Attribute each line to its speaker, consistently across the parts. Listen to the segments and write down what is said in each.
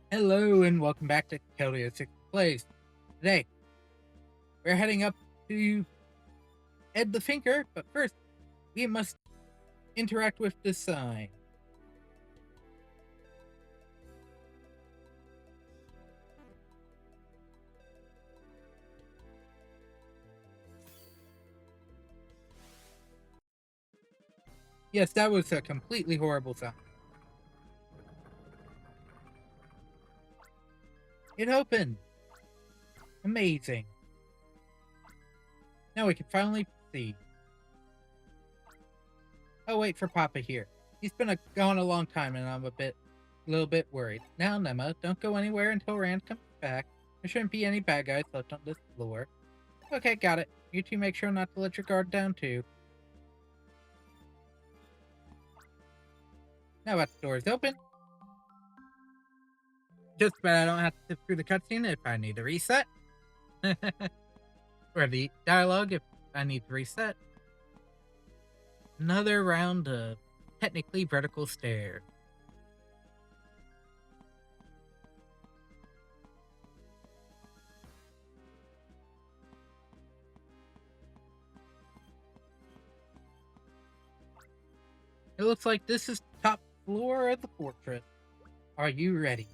Speaker 1: Hello and welcome back to Keldeo 6th Place. Today, we're heading up to Ed the Finker, but first, we must interact with the sign. Yes, that was a completely horrible sign. It opened! Amazing. Now we can finally proceed. I'll wait for Papa here. He's been gone a long time and I'm a little bit worried. Now, Nema, don't go anywhere until Rand comes back. There shouldn't be any bad guys left on this floor. Okay, got it. You two make sure not to let your guard down too. Now that the door is open, just bad I don't have to sit through the cutscene if I need to reset. Or the dialogue if I need to reset. Another round of technically vertical stairs. It looks like this is the top floor of the fortress. Are you ready?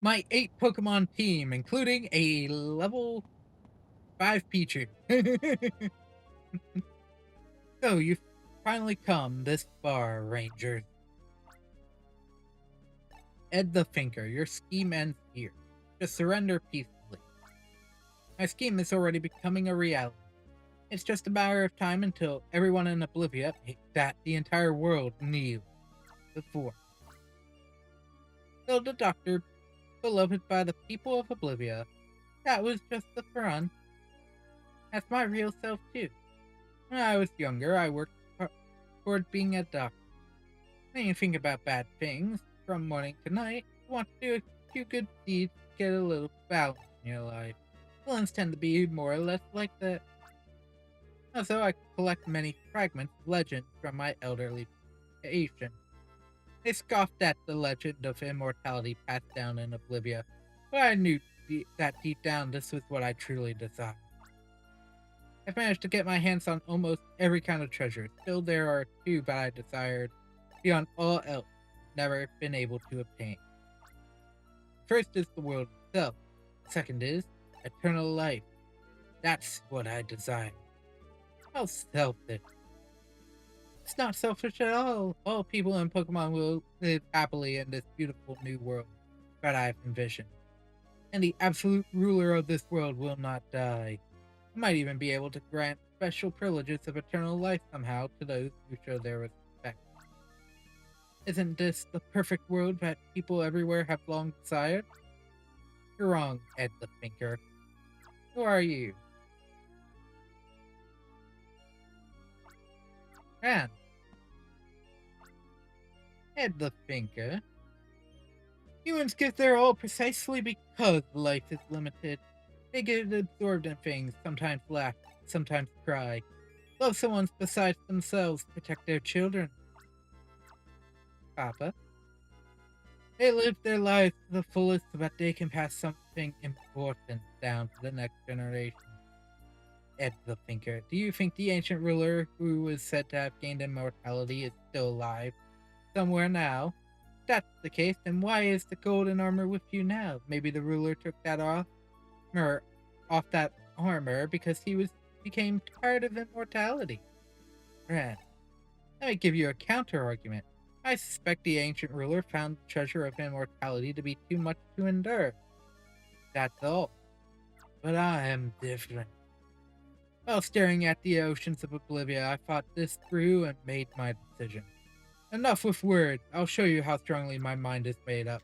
Speaker 1: My 8 Pokemon team, including a level 5 Pichu. So, you've finally come this far, Rangers. Ed the Finker, your scheme ends here. Just surrender peacefully. My scheme is already becoming a reality. It's just a matter of time until everyone in Oblivia, that the entire world, kneels before. Still the Doctor, beloved by the people of Oblivia, that was just the front. That's my real self too. When I was younger, I worked toward being a doctor. When you think about bad things, from morning to night, you want to do a few good deeds to get a little balance in your life. Villains tend to be more or less like that. Also, I collect many fragments of legends from my elderly patient. They scoffed at the legend of immortality passed down in Oblivia, but I knew that deep down this was what I truly desired. I've managed to get my hands on almost every kind of treasure. Still, there are two that I desired beyond all else, never been able to obtain. First is the world itself. Second is eternal life. That's what I desire. How selfish. It's not selfish at all. All people in Pokemon will live happily in this beautiful new world that I've envisioned. And the absolute ruler of this world will not die. I might even be able to grant special privileges of eternal life somehow to those who show their respect. Isn't this the perfect world that people everywhere have long desired? You're wrong, Ed the Thinker. Who are you? And Ed the Thinker. Humans give their all precisely because life is limited. They get absorbed in things, sometimes laugh, sometimes cry. Love someone besides themselves, protect their children. Papa. They live their lives to the fullest so that they can pass something important down to the next generation. Ed the Thinker, do you think the ancient ruler who was said to have gained immortality is still alive? Somewhere now? If that's the case, then why is the golden armor with you now? Maybe the ruler took that off that armor because became tired of immortality. Ren, let me give you a counter argument. I suspect the ancient ruler found the treasure of immortality to be too much to endure. That's all. But I am different. While staring at the oceans of Oblivia, I thought this through and made my decision. Enough with words. I'll show you how strongly my mind is made up.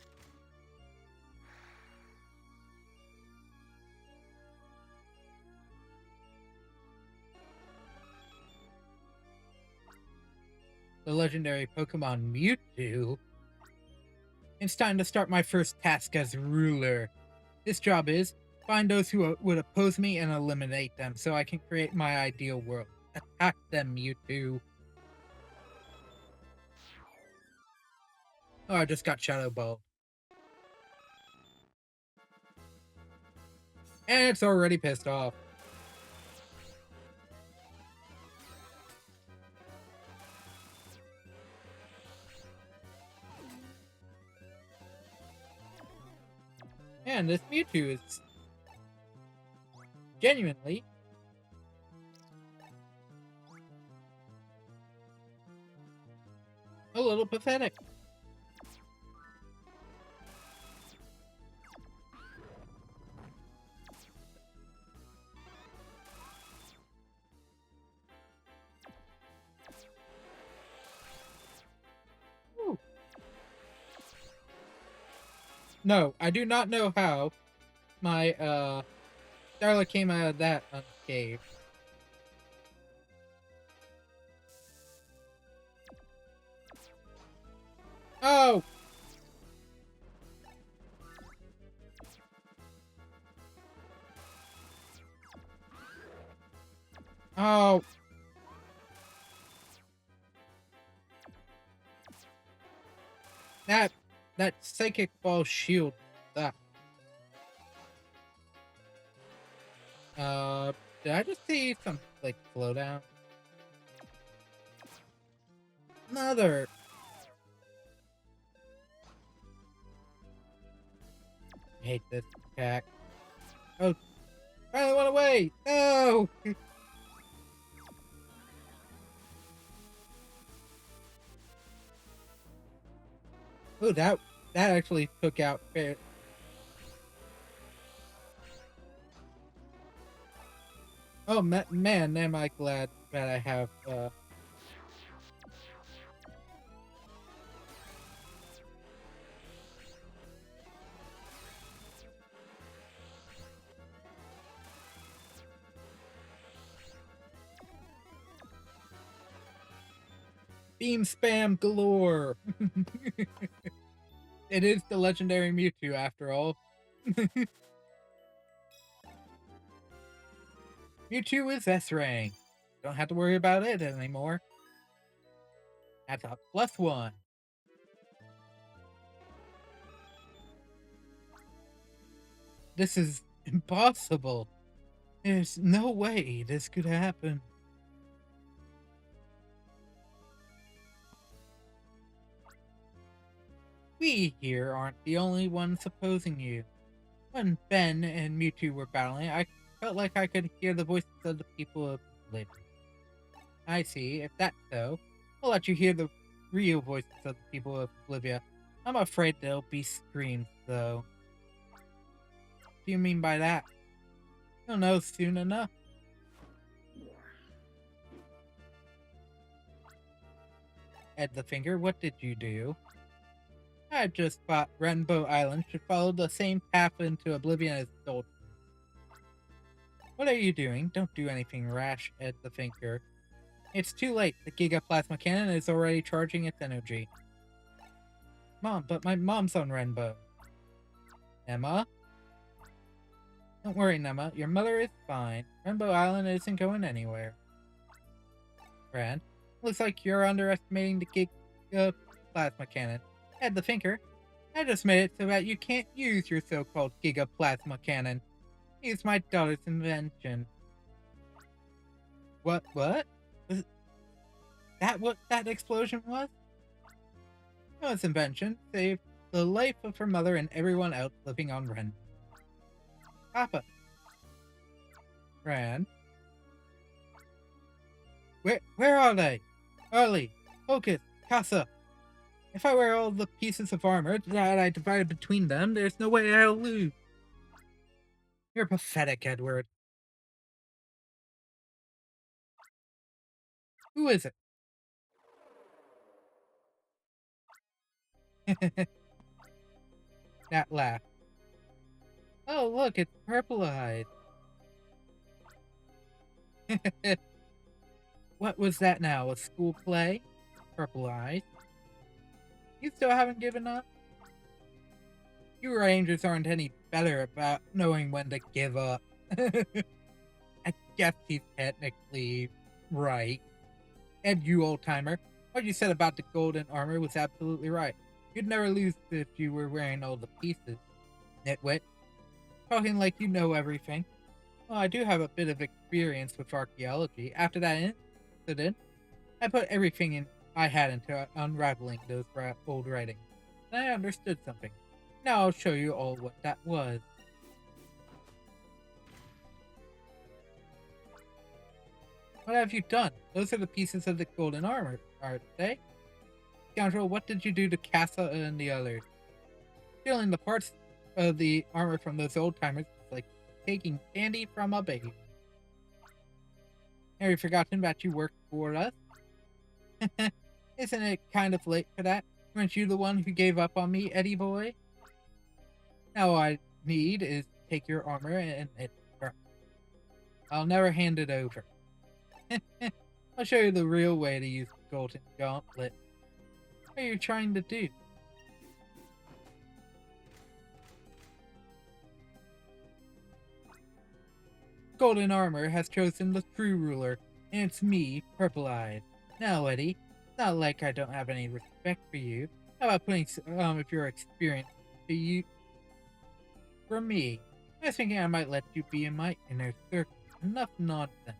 Speaker 1: The legendary Pokemon Mewtwo. It's time to start my first task as ruler. This job is find those who would oppose me and eliminate them so I can create my ideal world. Attack them, Mewtwo. Oh, I just got Shadow Ball. And it's already pissed off. And this Mewtwo is genuinely a little pathetic. Whew. No, I do not know how my Starla came out of that unscathed. Oh! Oh! That Psychic Ball shield. That. Did I just see some, like, slowdown? Mother! I hate this attack. Oh, finally went away! No! Oh, that actually took out fair. Oh, man, am I glad that I have, beam spam galore! It is the legendary Mewtwo, after all. Mewtwo is S-Rank. Don't have to worry about it anymore. That's a +1. This is impossible. There's no way this could happen. We here aren't the only ones opposing you. When Ben and Mewtwo were battling, I felt like I could hear the voices of the people of Oblivion. I see. If that's so, I'll let you hear the real voices of the people of Oblivion. I'm afraid there'll be screams, though. What do you mean by that? You'll know soon enough. Ed the Finger, what did you do? I just thought Rainbow Island should follow the same path into Oblivion as Gold. What are you doing? Don't do anything rash, Ed the Finger. It's too late. The Giga Plasma Cannon is already charging its energy. Mom, but my mom's on Rainbow. Emma? Don't worry, Nemma. Your mother is fine. Rainbow Island isn't going anywhere. Ran, looks like you're underestimating the Giga Plasma Cannon. Ed the Finger, I just made it so that you can't use your so-called Giga Plasma Cannon. It's my daughter's invention. What? Was that what that explosion was? Noah's invention saved the life of her mother and everyone else living on Ren. Papa. Ran. Where are they? Arlie, Focus, Casa. If I wear all the pieces of armor that I divided between them, there's no way I'll lose. You're pathetic, Edward. Who is it? That laugh. Oh, look, it's Purple Eyes. What was that now? A school play? Purple Eyes? You still haven't given up? You Rangers aren't any better about knowing when to give up. I guess he's technically right. And you, old timer, what you said about the golden armor was absolutely right. You'd never lose if you were wearing all the pieces, nitwit. Talking like you know everything. Well, I do have a bit of experience with archaeology. After that incident, I put everything I had into unraveling those old writings, and I understood something. Now I'll show you all what that was. What have you done? Those are the pieces of the golden armor, aren't they? Scoundrel, what did you do to Casa and the others? Stealing the parts of the armor from those old-timers is like taking candy from a baby. Have you forgotten that you worked for us? Isn't it kind of late for that? Weren't you the one who gave up on me, Eddie boy? Now all I need is take your armor and I'll never hand it over. I'll show you the real way to use the golden gauntlet. What are you trying to do? Golden Armor has chosen the true ruler, and it's me, Purple Eyes. Now, Eddie, it's not like I don't have any respect for you. How about putting if your experience to you for me? I was thinking I might let you be in my inner circle. Enough nonsense.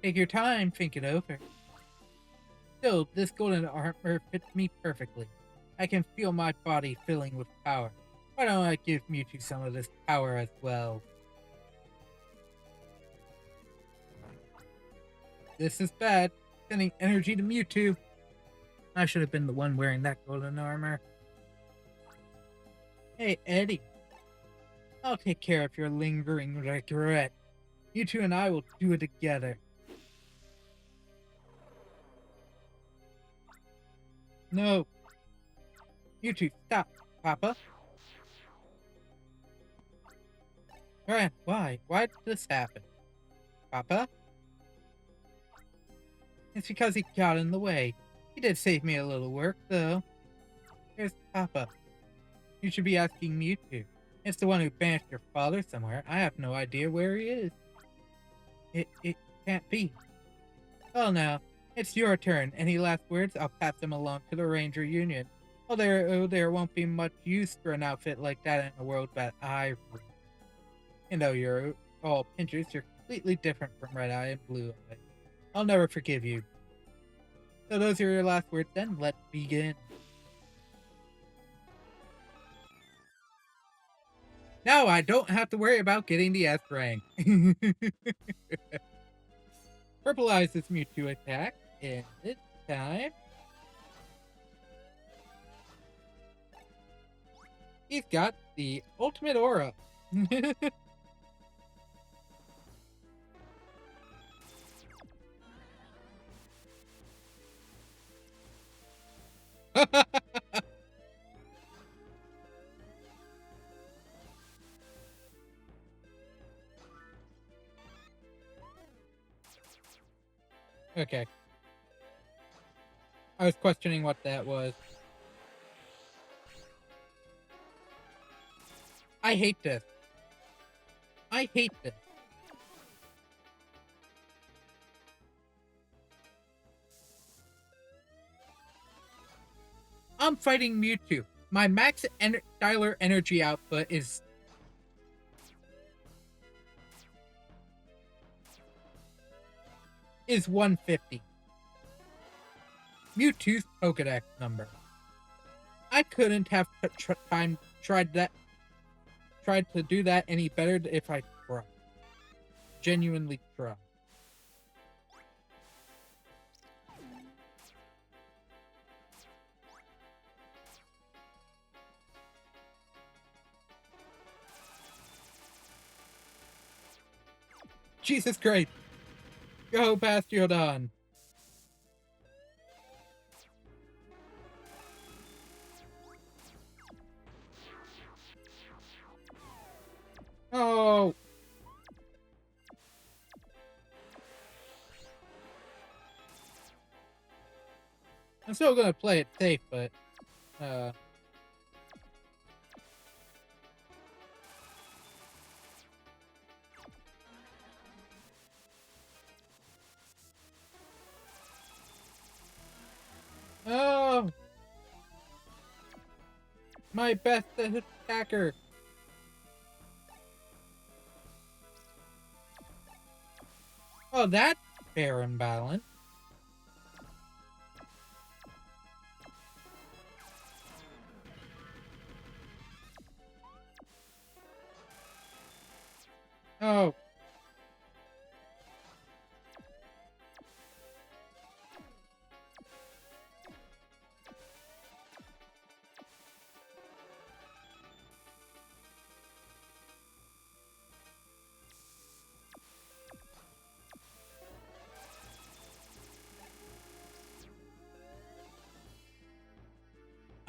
Speaker 1: Take your time, think it over. Still, this golden armor fits me perfectly. I can feel my body filling with power. Why don't I give Mewtwo some of this power as well? This is bad. Sending energy to Mewtwo. I should have been the one wearing that golden armor. Hey, Eddie. I'll take care of your lingering regret. Mewtwo and I will do it together. No. Mewtwo, stop, Papa. Grant, why? Why did this happen? Papa? It's because he got in the way. He did save me a little work, though. Here's Papa. You should be asking Mewtwo. It's the one who banished your father somewhere. I have no idea where he is. It can't be. Well, now, it's your turn. Any last words? I'll pass them along to the Ranger Union. Well, there won't be much use for an outfit like that in a world that I rule. You know, you're all pinchers. You're completely different from Red Eye and Blue Eye. I'll never forgive you. So those are your last words then. Let's begin. Now I don't have to worry about getting the S rank. Purple Eyes is Mewtwo attack, and this time he's got the ultimate aura. Okay. I was questioning what that was. I hate this. I hate this. I'm fighting Mewtwo. My max Styler energy output is 150. Mewtwo's Pokedex number. I couldn't have tried to do that any better if I tried. Genuinely tried. Jesus Christ! Go Bastiodon! Oh! I'm still gonna play it safe, but My best attacker. Oh, that's fair and balanced. Oh.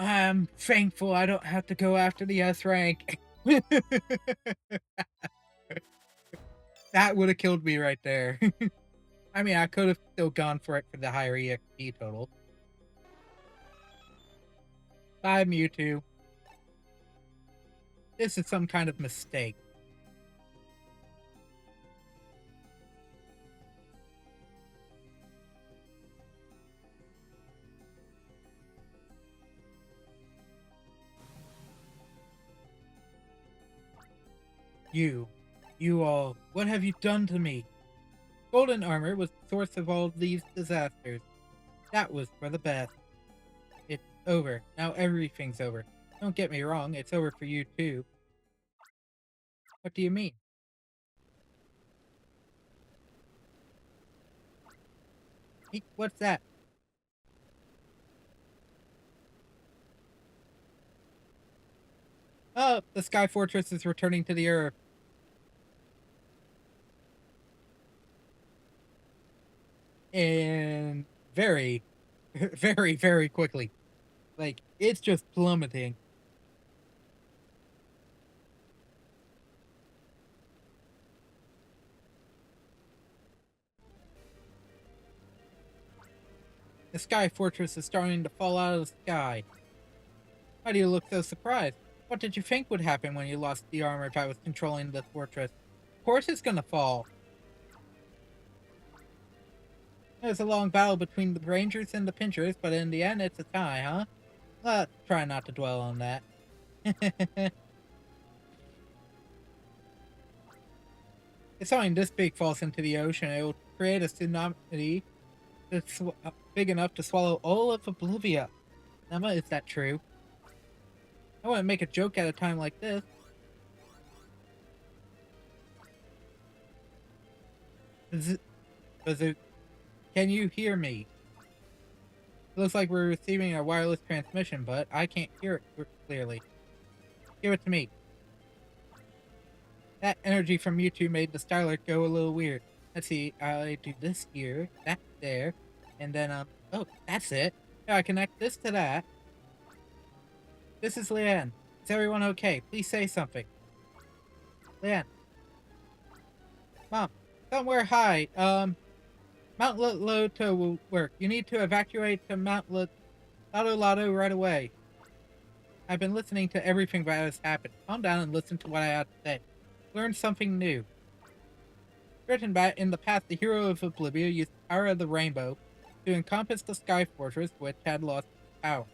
Speaker 1: I'm thankful I don't have to go after the S rank. That would have killed me right there. I mean, I could have still gone for it for the higher EXP total. Bye, Mewtwo. This is some kind of mistake. You all, what have you done to me? Golden armor was the source of all these disasters. That was for the best. It's over. Now everything's over. Don't get me wrong, it's over for you too. What do you mean? What's that? Oh, the Sky Fortress is returning to the Earth. And very, very, very quickly. Like, it's just plummeting. The Sky Fortress is starting to fall out of the sky. Why do you look so surprised? What did you think would happen when you lost the armor if I was controlling the fortress? Of course it's gonna fall. There's a long battle between the Rangers and the Pinchers, but in the end it's a tie, huh? Let's try not to dwell on that. If something this big falls into the ocean, it will create a tsunami that's big enough to swallow all of Oblivia. Emma, is that true? I wouldn't make a joke at a time like this. Is it, can you hear me? It looks like we're receiving a wireless transmission, but I can't hear it clearly. Give it to me. That energy from you two made the Starlight go a little weird. Let's see, I do this here, that there, and then, oh, that's it. Now I connect this to that. This is Leanne. Is everyone okay? Please say something. Leanne. Mom, somewhere high. Mount Loto will work. You need to evacuate to Mount Lado right away. I've been listening to everything that has happened. Calm down and listen to what I have to say. Learn something new. Written by in the past, the hero of Oblivia used the power of the rainbow to encompass the Sky Fortress, which had lost power.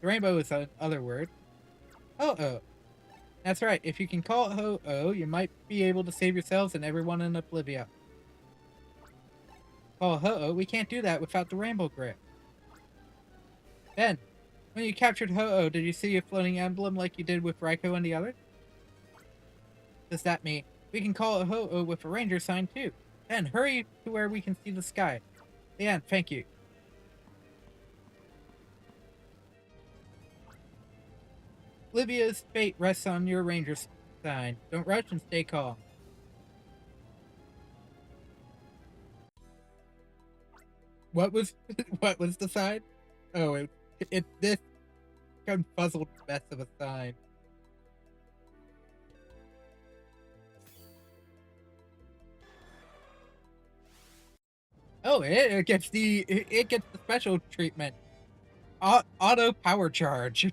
Speaker 1: The rainbow is another word. Ho-Oh. That's right. If you can call it Ho-Oh, you might be able to save yourselves and everyone in Oblivia. Oh, Ho-Oh, we can't do that without the rainbow grip. Ben, when you captured Ho-Oh, did you see a floating emblem like you did with Raikou and the others? Does that mean we can call it Ho-Oh with a ranger sign too? Ben, hurry to where we can see the sky. Dan, thank you. Livia's fate rests on your ranger sign. Don't rush and stay calm. What was what was the sign? Oh, it this confuzzled mess of a sign. Oh, it gets it gets the special treatment. Auto power charge.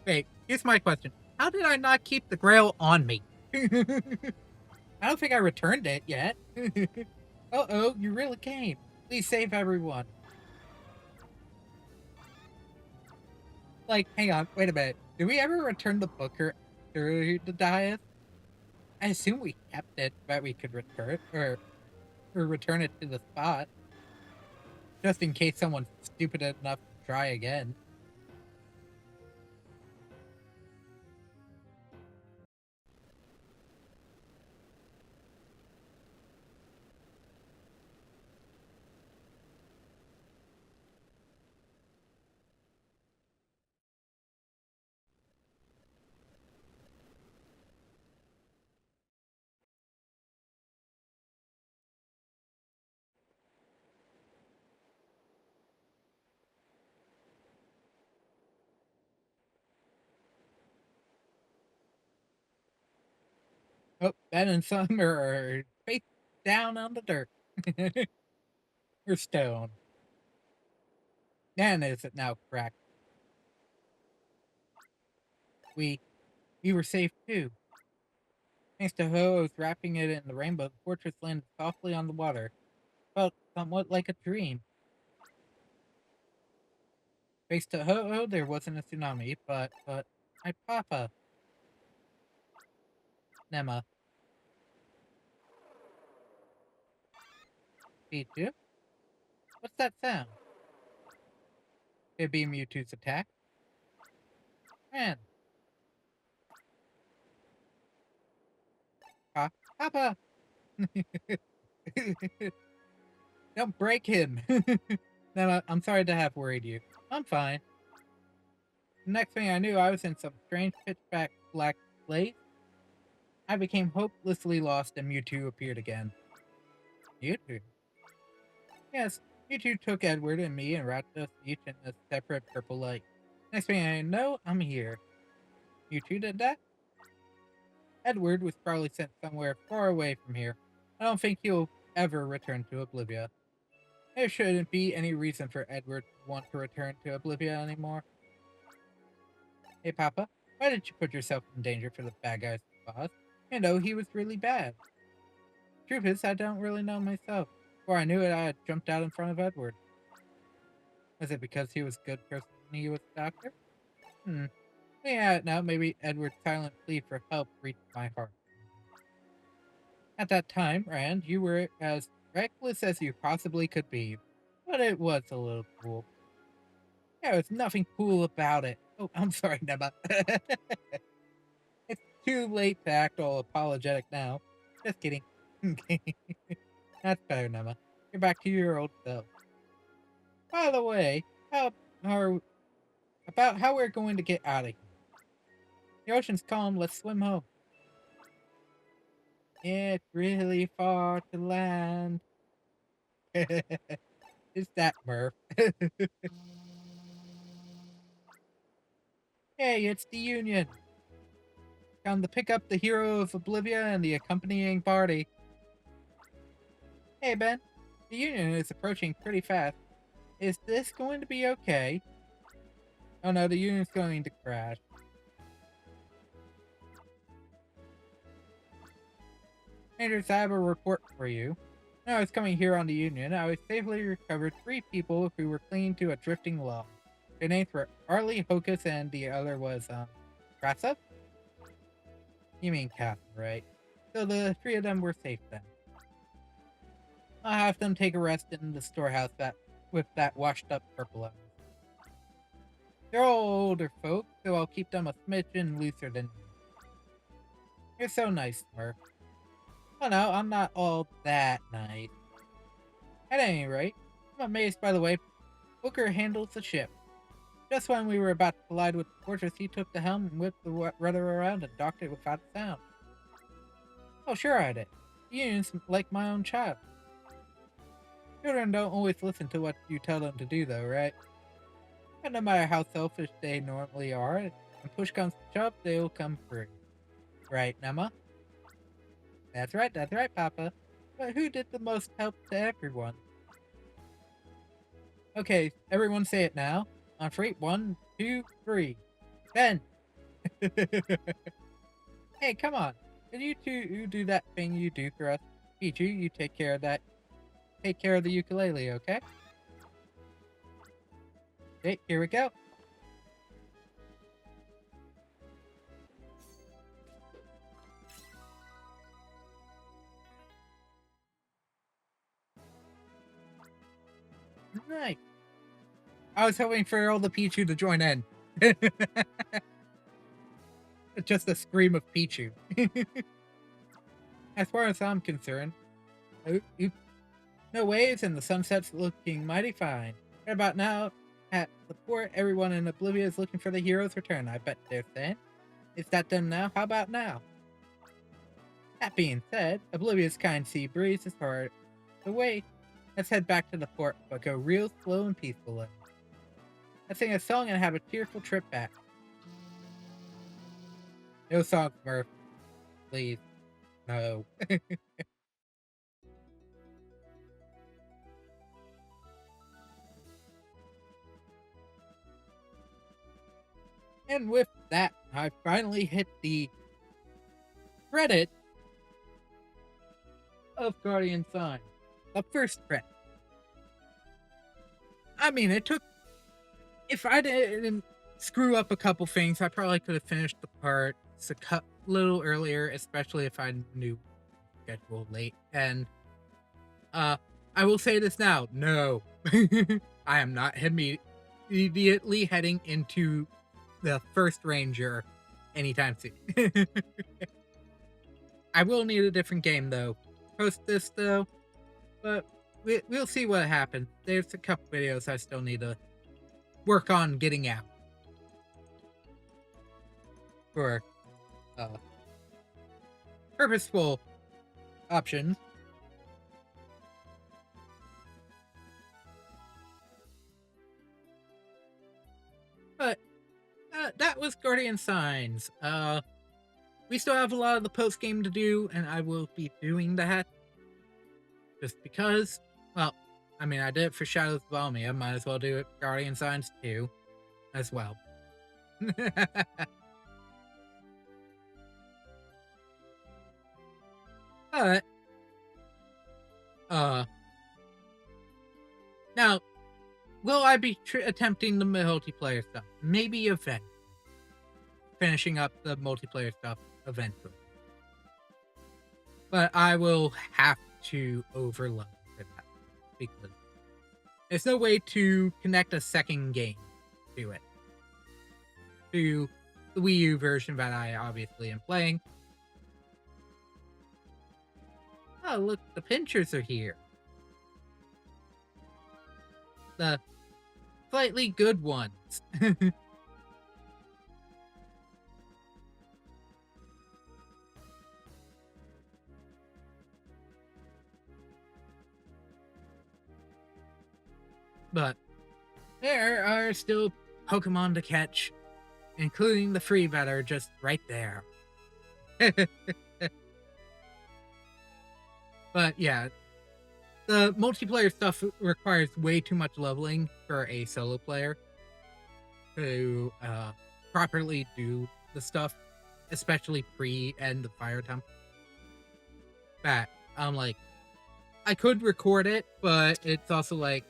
Speaker 1: Wait, here's my question. How did I not keep the grail on me? I don't think I returned it yet. Uh-oh, you really came. Please save everyone. Like, hang on, wait a minute. Did we ever return the Booker through the dais? I assume we kept it, but we could return or return it to the spot, just in case someone's stupid enough to try again. Oh, Ben and some are face down on the dirt. Or stone. And is it now cracked? We we were safe too. Thanks to Ho-Oh's wrapping it in the rainbow, the fortress landed softly on the water. Felt somewhat like a dream. Thanks to Ho-Oh, there wasn't a tsunami, but my papa, Nema, Pichu? What's that sound? It'd be Mewtwo's attack. Man, Papa! Don't break him! Nema, I'm sorry to have worried you. I'm fine. The next thing I knew, I was in some strange pitch black place. I became hopelessly lost and Mewtwo appeared again. Mewtwo? Yes, Mewtwo took Edward and me and wrapped us each in a separate purple light. Next thing I know, I'm here. Mewtwo did that? Edward was probably sent somewhere far away from here. I don't think he'll ever return to Oblivia. There shouldn't be any reason for Edward to want to return to Oblivia anymore. Hey, Papa, why did you put yourself in danger for the bad guy's boss? You know, he was really bad. Truth is, I don't really know myself. Before I knew it, I had jumped out in front of Edward. Was it because he was a good person and he was a doctor? Yeah, now maybe Edward's silent plea for help reached my heart. At that time, Rand, you were as reckless as you possibly could be. But it was a little cool. There was nothing cool about it. Oh, I'm sorry, Nema. It's too late to act all apologetic now. Just kidding. That's better, Nema. You're back to your old self. By the way, how about how we're going to get out of here? The ocean's calm, let's swim home. It's really far to land. It's that Murph. Hey, it's the Union. Come to pick up the hero of Oblivia and the accompanying party. Hey, Ben. The Union is approaching pretty fast. Is this going to be okay? Oh no, the Union's going to crash. Rangers, I have a report for you. When I was coming here on the Union, I safely recovered 3 people who were clinging to a drifting log. Their names were Arlie, Hocus, and the other was, Grassa? You mean Catherine, right? So the 3 of them were safe then. I'll have them take a rest in the storehouse with that washed up purple. They're all older folk, so I'll keep them a smidgen looser than you. You're so nice, Smurf. Oh no, I'm not all that nice. At any rate, I'm amazed by the way Booker handles the ship. Just when we were about to collide with the fortress, he took the helm and whipped the rudder around and docked it without a sound. Oh, sure I did. The Union's like my own child. Children don't always listen to what you tell them to do, though, right? And no matter how selfish they normally are, when push comes to shove, they'll come through. Right, Nema? That's right, Papa. But who did the most help to everyone? Okay, everyone say it now. On 3, 1, 2, 3. Ben! Hey, come on. And you two, you do that thing you do for us. Pichu, you take care of that. Take care of the ukulele, okay? Okay, here we go. Nice. I was hoping for all the Pichu to join in. Just a scream of Pichu. As far as I'm concerned, no waves and the sunset's looking mighty fine. Right about now, at the port, everyone in Oblivia is looking for the hero's return. I bet they're saying. Is that done now? How about now? That being said, Oblivia's kind sea breeze is hard to wait. Let's head back to the port, but go real slow and peaceful. Let's sing a song and have a cheerful trip back. No songs, Murph. Please. No. And with that, I finally hit the credit of Guardian Sign. The first credit. I mean, it took... If I didn't screw up a couple things, I probably could have finished the part a little earlier, especially if I knew schedule late. And I will say this now, no. I am not immediately heading into the first ranger anytime soon. I will need a different game though. Post this though, but we'll see what happens. There's a couple videos I still need to work on getting out for purposeful options. But that was Guardian Signs. We still have a lot of the post game to do, and I will be doing that. Just because, well, I mean, I did it for Shadows of Almia. Might as well do it for Guardian Signs 2 as well. But, now, will I be attempting the multiplayer stuff? Maybe eventually. Finishing up the multiplayer stuff eventually. But I will have to overload for that. Because there's no way to connect a second game to it. To the Wii U version that I obviously am playing. Oh, look, the pinchers are here. The slightly good ones. But there are still Pokemon to catch, including the free that are just right there. But yeah, the multiplayer stuff requires way too much leveling for a solo player to properly do the stuff, especially pre and the fire temple. That I'm like, I could record it, but it's also like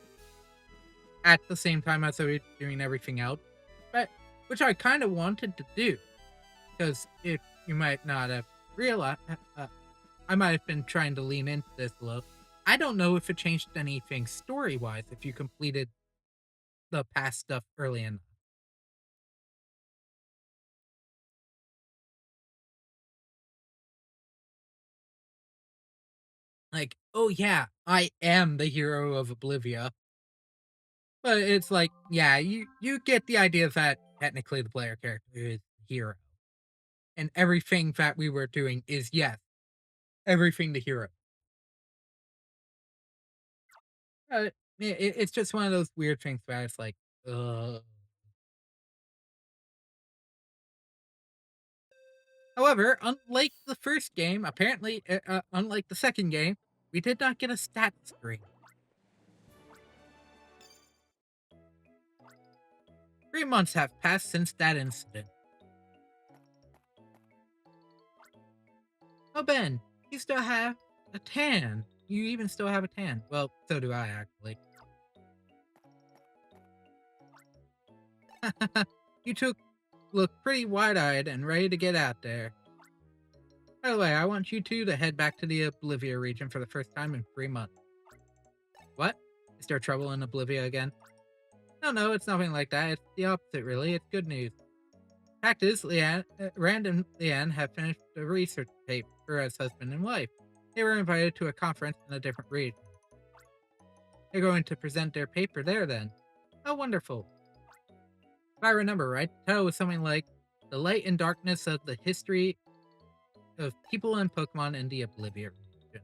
Speaker 1: at the same time as I was doing everything else, but which I kind of wanted to do, because if you might not have realized, I might have been trying to lean into this a little. I don't know if it changed anything story wise if you completed the past stuff early enough. Like, oh yeah, I am the hero of Oblivia. But it's like, yeah, you get the idea that technically the player character is the hero. And everything that we were doing is, yes, everything the hero. It's just one of those weird things where it's like, ugh. However, unlike the first game, apparently, unlike the second game, we did not get a stat screen. 3 months have passed since that incident. Oh, Ben, you still have a tan. You even still have a tan. Well, so do I, actually. You two look pretty wide-eyed and ready to get out there. By the way, I want you two to head back to the Oblivia region for the first time in 3 months. What? Is there trouble in Oblivia again? No, it's nothing like that. It's the opposite, really. It's good news. Fact is, Rand and Leanne have finished a research paper as husband and wife. They were invited to a conference in a different region. They're going to present their paper there then. How wonderful. If I remember right, the title was something like The Light and Darkness of the History of People and Pokemon in the Oblivia region.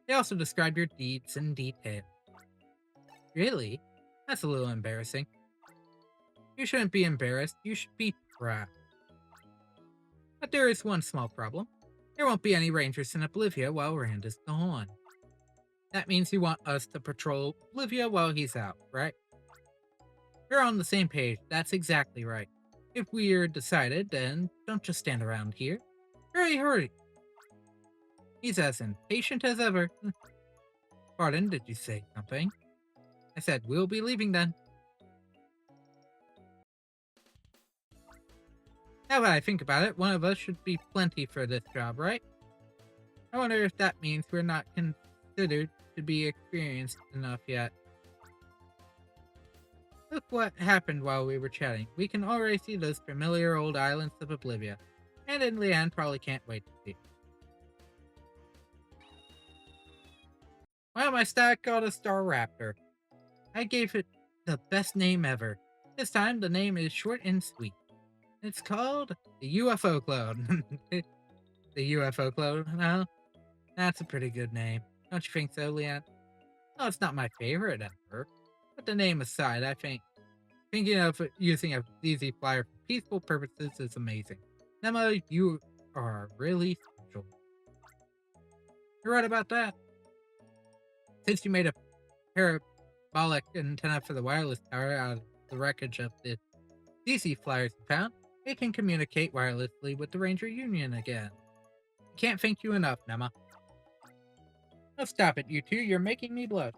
Speaker 1: They also described your deeds in detail. Really? That's a little embarrassing. You shouldn't be embarrassed, you should be proud. But there is one small problem. There won't be any rangers in Oblivia while Rand is gone. That means you want us to patrol Oblivia while he's out, right? We're on the same page, that's exactly right. If we're decided, then don't just stand around here. Hurry! He's as impatient as ever. Pardon, did you say something? I said we'll be leaving then. Now that I think about it, one of us should be plenty for this job, right? I wonder if that means we're not considered to be experienced enough yet. Look what happened while we were chatting. We can already see those familiar old islands of Oblivia. And Leanne probably can't wait to see. Well, my stat got a Staraptor. I gave it the best name ever. This time, the name is short and sweet. It's called the UFO Clone. The UFO Clone? No? That's a pretty good name. Don't you think so, Leanne? No, it's not my favorite ever. But the name aside, I think thinking of using a ZZ Flyer for peaceful purposes is amazing. Emma, you are really special. You're right about that. Since you made a parabolic antenna for the wireless tower out of the wreckage of the ZZ Flyers you found, it can communicate wirelessly with the Ranger Union again. I can't thank you enough, Nema. Oh, stop it, you two. You're making me blush.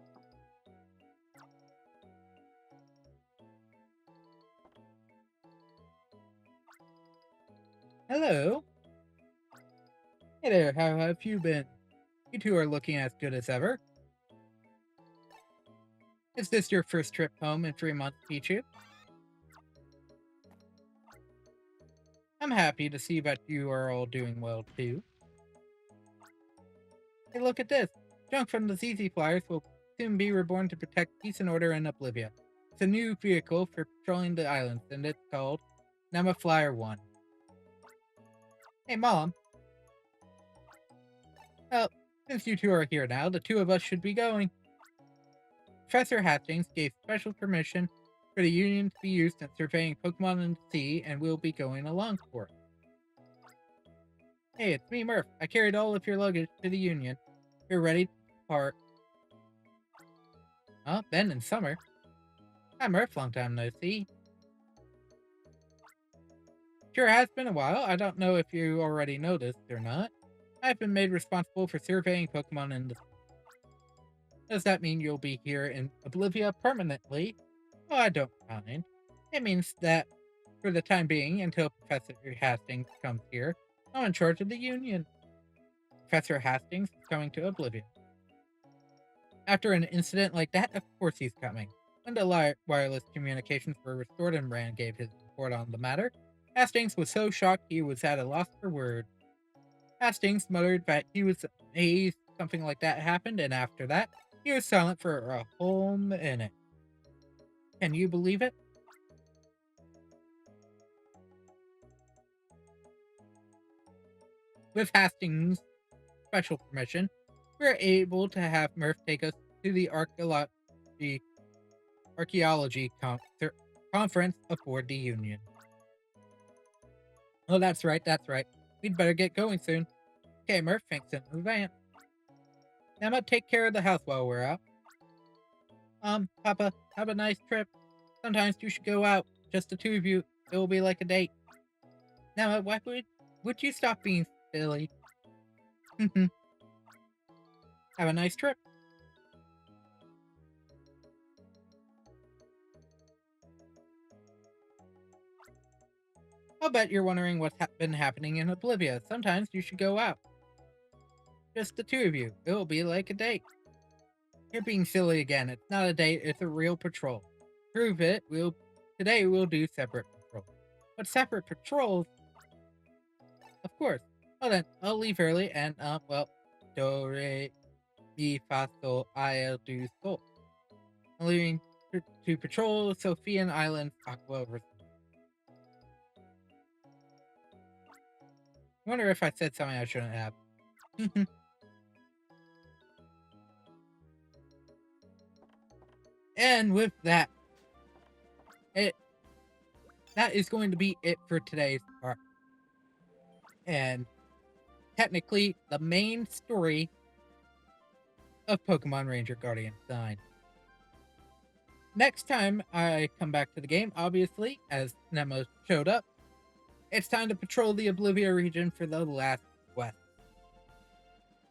Speaker 1: Hello. Hey there, how have you been? You two are looking as good as ever. Is this your first trip home in 3 months, Pichu? I'm happy to see that you are all doing well, too. Hey, look at this. Junk from the ZZ Flyers will soon be reborn to protect peace and order in Oblivia. It's a new vehicle for patrolling the islands, and it's called Nema Flyer 1. Hey, Mom. Well, since you two are here now, the two of us should be going. Professor Hastings gave special permission for the Union to be used in surveying Pokemon in the sea, and we'll be going along for it. Hey, it's me, Murph. I carried all of your luggage to the Union. We're ready to depart. Oh, Ben and Summer. Hi, Murph. Long time no see. Sure has been a while. I don't know if you already noticed or not. I've been made responsible for surveying Pokemon in the... Does that mean you'll be here in Oblivia permanently? Oh, I don't mind. It means that, for the time being, until Professor Hastings comes here, I'm in charge of the Union. Professor Hastings is coming to Oblivia. After an incident like that, of course he's coming. When the wireless communications were restored and Rand gave his report on the matter, Hastings was so shocked he was at a loss for words. Hastings muttered that he was amazed something like that happened, and after that, he was silent for a whole minute. Can you believe it? With Hastings' special permission, we're able to have Murph take us to the archaeology conference aboard the Union. Oh, that's right. We'd better get going soon. Okay, Murph, thanks in advance. Now I'm gonna take care of the house while we're out. Papa, have a nice trip. Sometimes you should go out, just the two of you. It will be like a date. Now, why would you stop being silly? Have a nice trip. I'll bet you're wondering what's been happening in Oblivia. Sometimes you should go out. Just the two of you. It'll be like a date. You're being silly again. It's not a date, it's a real patrol. Prove it. Today we'll do separate patrols. But separate patrols? Of course. Well then, I'll leave early and well, do re mi fa sol I'll do sol. I'm leaving to patrol Sophian Island Aqua Resort. I wonder if I said something I shouldn't have. And with that, that is going to be it for today's part. And technically, the main story of Pokemon Ranger Guardian Sign. Next time I come back to the game, obviously, as Nemo showed up, it's time to patrol the Oblivia region for the last quest.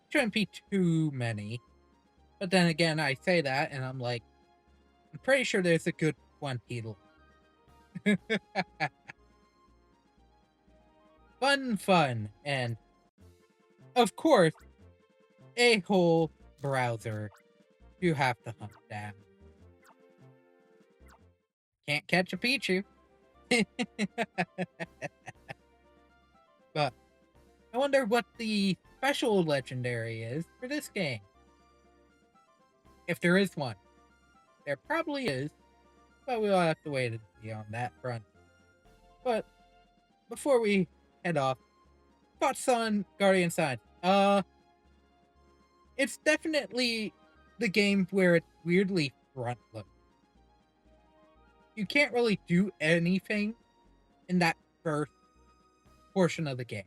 Speaker 1: Shouldn't be too many. But then again, I say that, and I'm like, I'm pretty sure there's a good 20 left. Fun, and of course, a whole browser you have to hunt down. Can't catch a Pichu. But I wonder what the special legendary is for this game. If there is one. There probably is, but we'll have to wait and see on that front. But before we head off, thoughts on Guardian Sign. It's definitely the game where it's weirdly front-loaded. You can't really do anything in that first portion of the game.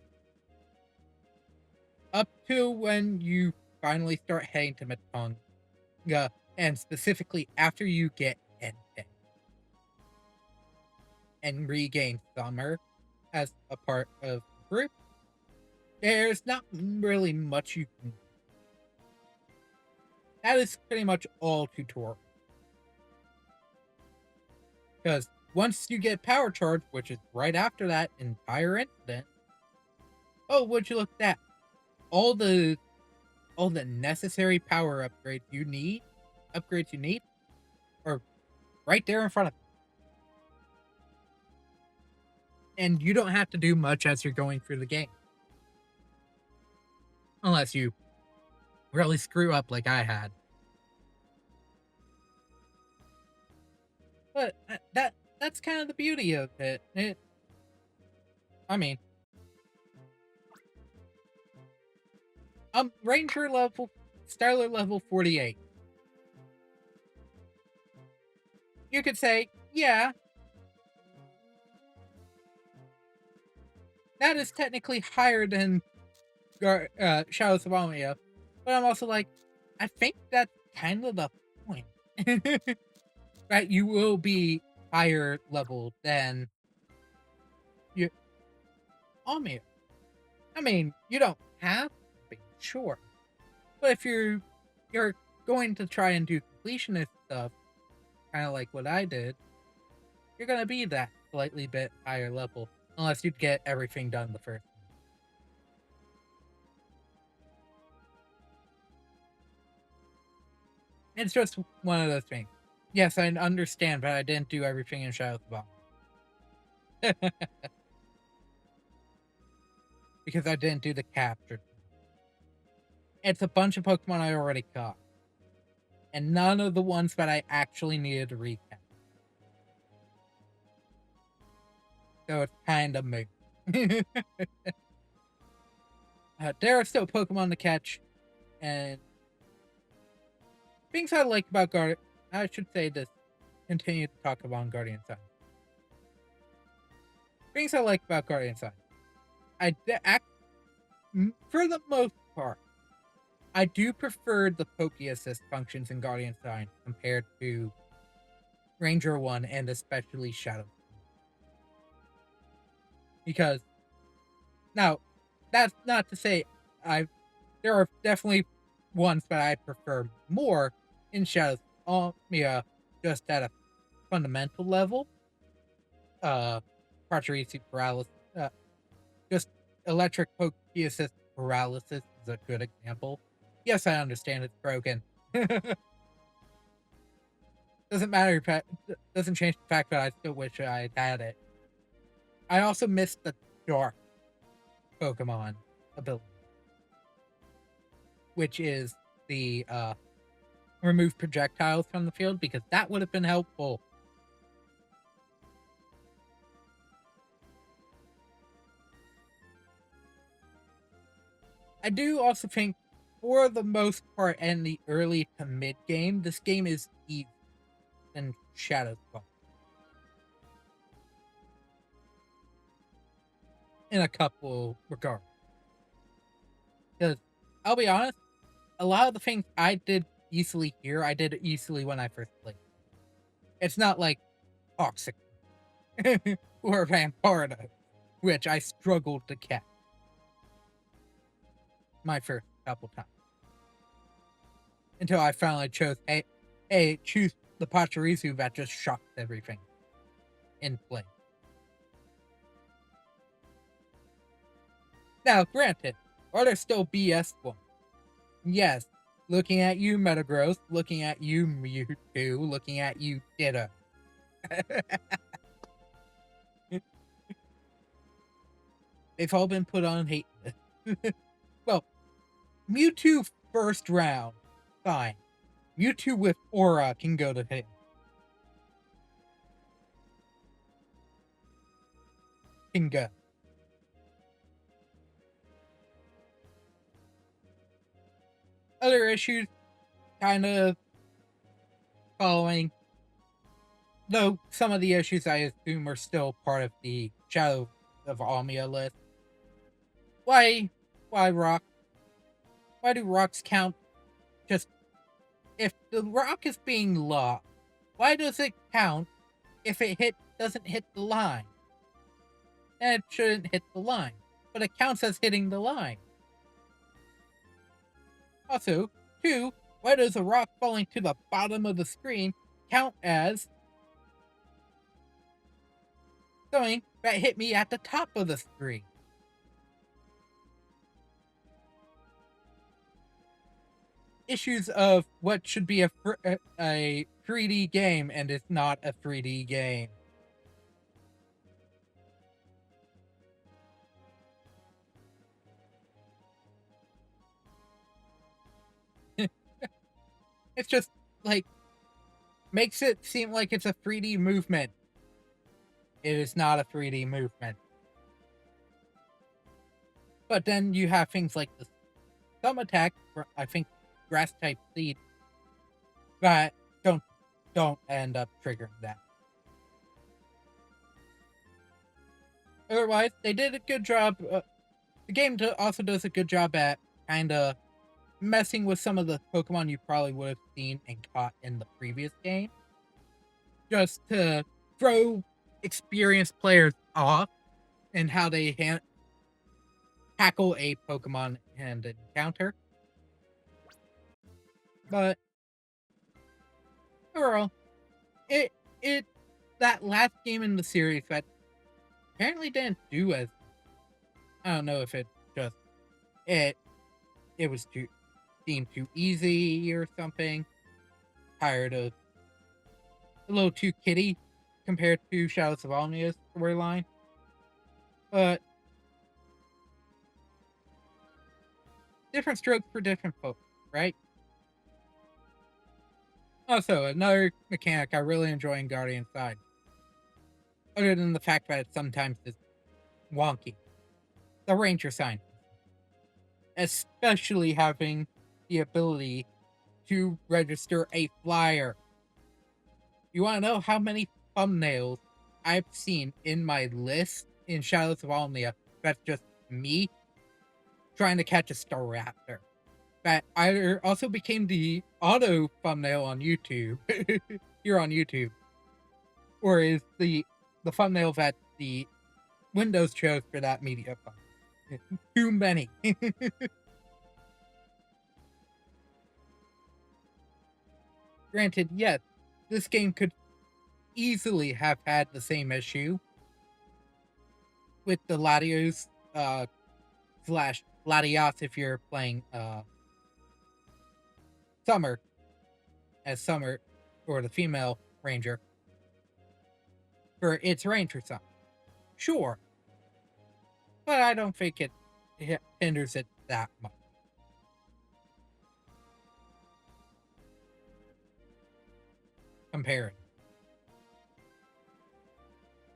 Speaker 1: Up to when you finally start heading to Matonga, and specifically after you get Entei and regain Summer as a part of the group, there's not really much you can do. That is pretty much all tutorial. Because once you get Power Charge, which is right after that entire incident, oh, would you look at that? All the necessary power upgrades you need, are right there in front of you. And you don't have to do much as you're going through the game. Unless you really screw up like I had. But that's kind of the beauty of it. I mean, Ranger level, Starler level 48. You could say, yeah, that is technically higher than Shadows of Omnia, but I'm also like, I think that's kind of the point. Right? You will be higher level than you Omnia. I mean, you don't have to be, sure. But if you're going to try and do completionist stuff, kind of like what I did, you're gonna be that slightly bit higher level, unless you get everything done the first time. It's just one of those things. Yes, I understand, but I didn't do everything in Shadow of the Bomb. Because I didn't do the capture. It's a bunch of Pokemon I already caught. And none of the ones that I actually needed to recap. So it's kind of moot. There are still Pokemon to catch, and things I like about I should say this. Continue to talk about Guardian Sign. Things I like about Guardian Sign. For the most part, I do prefer the Poke Assist functions in Guardian Sign compared to Ranger 1 and especially Shadow. Because, now, that's not to say there are definitely ones that I prefer more in Shadows of Mia, just at a fundamental level. Pachirisu paralysis, just electric Pokeassist paralysis is a good example. Yes, I understand it's broken. Doesn't matter. Doesn't change the fact that I still wish I had it. I also missed the dark Pokemon ability, which is the remove projectiles from the field, because that would have been helpful. I do also think, for the most part, in the early to mid game, this game is easier than Shadow's Fall. In a couple regards. Because, I'll be honest, a lot of the things I did easily here, I did easily when I first played. It's not like Toxic or Vampardo, which I struggled to catch my first couple times. Until I finally chose, choose the Pachirisu that just shocked everything in play. Now, granted, are there still BS ones? Yes. Looking at you, Metagross. Looking at you, Mewtwo. Looking at you, Ditto. They've all been put on hate list. Well, Mewtwo first round, fine. Mewtwo with Aura can go to him. Can go. Other issues, kind of following. Though some of the issues I assume are still part of the Shadow of Almia list. Why rock? Why do rocks count? Just, if the rock is being locked, why does it count if it doesn't hit the line? And it shouldn't hit the line, but it counts as hitting the line. Also, 2, why does a rock falling to the bottom of the screen count as something that hit me at the top of the screen? Issues of what should be a 3D game and it's not a 3D game. It's just, like, makes it seem like it's a 3D movement. It is not a 3D movement. But then you have things like the Thumb Attack, I think Grass type Seed, that don't end up triggering that. Otherwise, they did a good job. The game also does a good job at kind of messing with some of the Pokemon you probably would have seen and caught in the previous game, just to throw experienced players off and how they tackle a Pokemon and encounter. But overall, it that last game in the series that apparently didn't do as, I don't know if it just it was deemed too easy or something. Tired of a little too kiddie compared to Shadows of Almia's storyline. But different strokes for different folks, right? Also, another mechanic I really enjoy in Guardian Side, other than the fact that it sometimes is wonky, the Ranger sign. Especially having the ability to register a flyer. You want to know how many thumbnails I've seen in my list in Shadows of Almia that's just me trying to catch a Staraptor? That either also became the auto thumbnail on YouTube, here on YouTube, or is the thumbnail that the Windows chose for that media file. Too many. Granted, yes, this game could easily have had the same issue with the Latios, slash Latios if you're playing, Summer as Summer, or the female ranger, for its ranger son. Sure, but I don't think it hinders it that much. Comparing.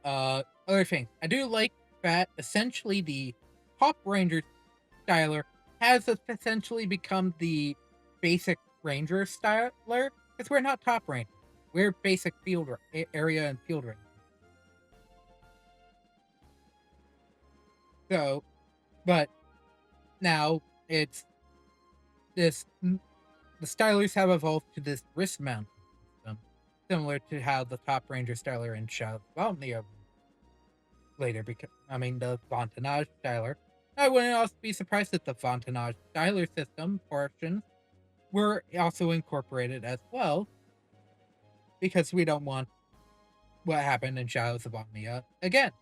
Speaker 1: Other thing, I do like that essentially the top ranger styler has essentially become the basic ranger styler, because we're not top ranger. We're basic field area and field ranger. So, but now it's this. The stylers have evolved to this wrist mount system, similar to how the top ranger styler in Shadow of Omnia later becoming the Fontanage styler. I wouldn't also be surprised if the Fontanage styler system portions were also incorporated as well, because we don't want what happened in Shadows of Omnia again.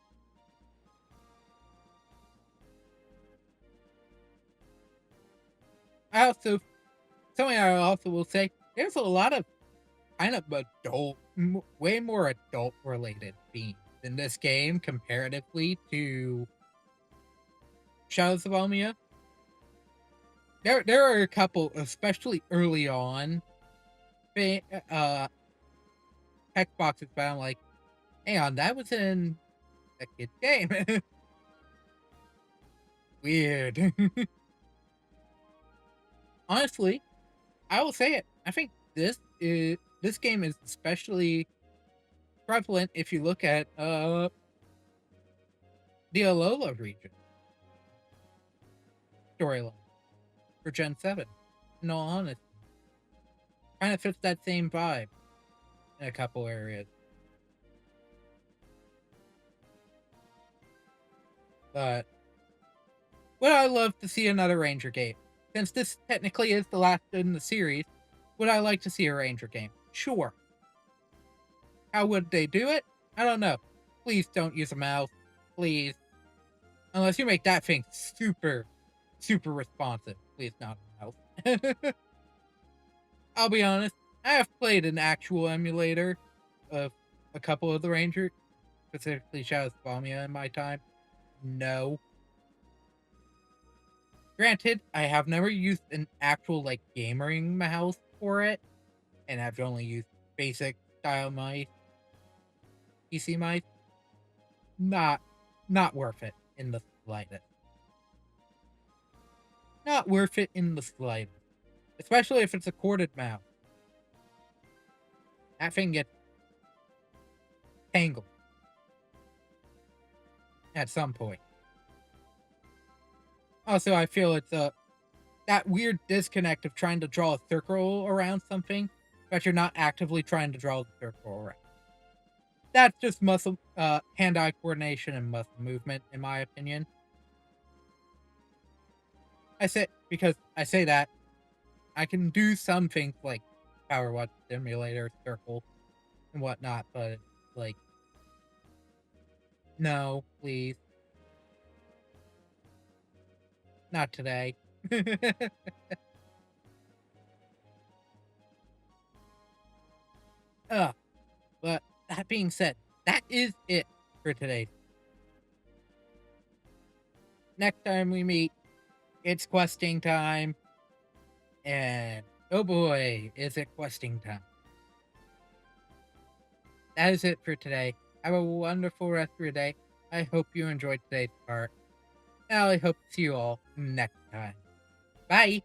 Speaker 1: Something I also will say, there's a lot of kind of adult, way more adult related themes in this game comparatively to Shadows of Omnia. There are a couple, especially early on, text boxes, but I'm like, hang on, that was in a kid's game. Weird. Honestly, I will say it. I think this game is especially prevalent if you look at the Alola region storyline for Gen 7. In all honesty, kind of fits that same vibe in a couple areas. But would I love to see another Ranger game? Since this technically is the last in the series, would I like to see a Ranger game? Sure. How would they do it? I don't know. Please don't use a mouse. Please. Unless you make that thing super, super responsive. Please not a mouse. I'll be honest, I have played an actual emulator of a couple of the Ranger, specifically Shadows of Omnia in my time. No. Granted, I have never used an actual, like, gamering mouse for it, and I've only used basic style mice, PC mice. Not worth it in the slightest. Not worth it in the slightest. Especially if it's a corded mouse. That thing gets tangled at some point. Also, I feel it's that weird disconnect of trying to draw a circle around something, but you're not actively trying to draw the circle around. That's just muscle, hand-eye coordination and muscle movement, in my opinion. I say that I can do some things like Power Watch Simulator, Circle, and whatnot, but like, no, please. Not today. But that being said, that is it for today. Next time we meet, it's questing time. And oh boy, is it questing time. That is it for today. Have a wonderful rest of your day. I hope you enjoyed today's part. And I hope to see you all next time. Bye!